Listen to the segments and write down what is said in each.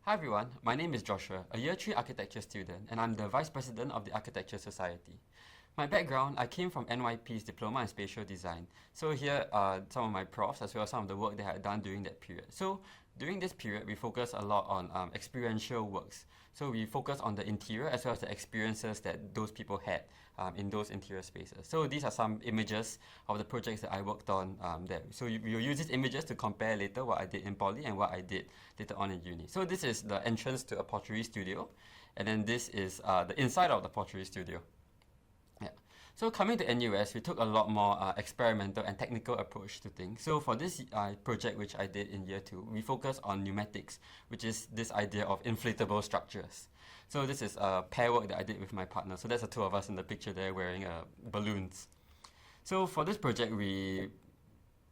Hi everyone, my name is Joshua, a Year 3 architecture student, and I'm the Vice President of the Architecture Society. My background, I came from NYP's Diploma in Spatial Design. So here are some of my profs as well as some of the work that I had done during that period. So during this period, we focus a lot on experiential works. So we focus on the interior as well as the experiences that those people had in those interior spaces. So these are some images of the projects that I worked on there. So we'll use these images to compare later what I did in poly and what I did later on in uni. So this is the entrance to a pottery studio, and then this is the inside of the pottery studio. Yeah. So coming to NUS, we took a lot more experimental and technical approach to things. So for this project which I did in year 2, we focused on pneumatics, which is this idea of inflatable structures. So this is a pair work that I did with my partner. So that's the two of us in the picture there wearing balloons. So for this project, we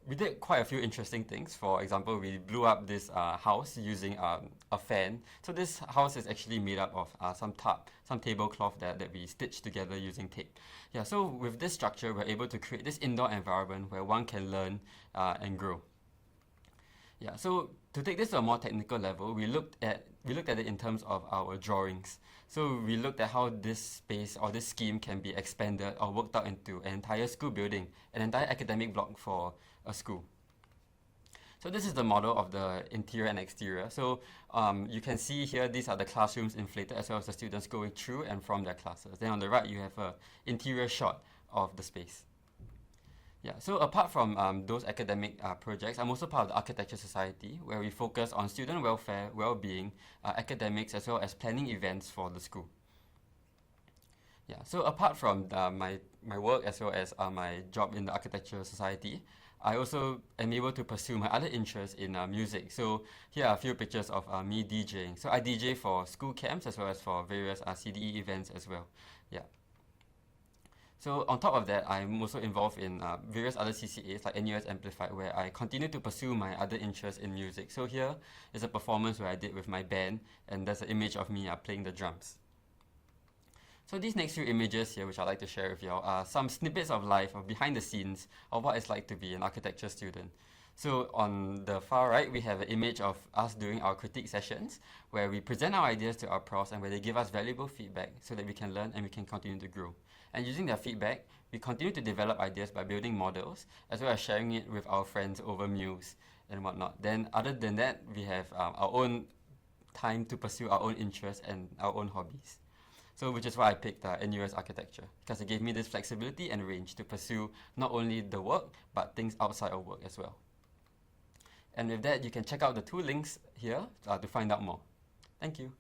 did quite a few interesting things. For example, we blew up this house using a fan. So this house is actually made up of some tablecloth that we stitched together using tape. Yeah, so with this structure, we're able to create this indoor environment where one can learn and grow. Yeah, so to take this to a more technical level, we looked at it in terms of our drawings. So we looked at how this space or this scheme can be expanded or worked out into an entire school building, an entire academic block for a school. So this is the model of the interior and exterior. So you can see here, these are the classrooms inflated as well as the students going through and from their classes. Then on the right, you have an interior shot of the space. Yeah, so apart from those academic projects, I'm also part of the Architecture Society, where we focus on student welfare, well-being, academics, as well as planning events for the school. Yeah, so apart from my work as well as my job in the Architecture Society, I also am able to pursue my other interests in music. So here are a few pictures of me DJing. So I DJ for school camps as well as for various CDE events as well. Yeah. So on top of that, I'm also involved in various other CCAs like NUS Amplified, where I continue to pursue my other interests in music. So here is a performance where I did with my band, and there's an image of me playing the drums. So these next few images here, which I'd like to share with you all, are some snippets of life, of behind the scenes, of what it's like to be an architecture student. So on the far right, we have an image of us doing our critique sessions, where we present our ideas to our profs and where they give us valuable feedback so that we can learn and we can continue to grow. And using their feedback, we continue to develop ideas by building models, as well as sharing it with our friends over meals and whatnot. Then other than that, we have our own time to pursue our own interests and our own hobbies. So which is why I picked NUS architecture, because it gave me this flexibility and range to pursue not only the work, but things outside of work as well. And with that, you can check out the 2 links here to find out more. Thank you.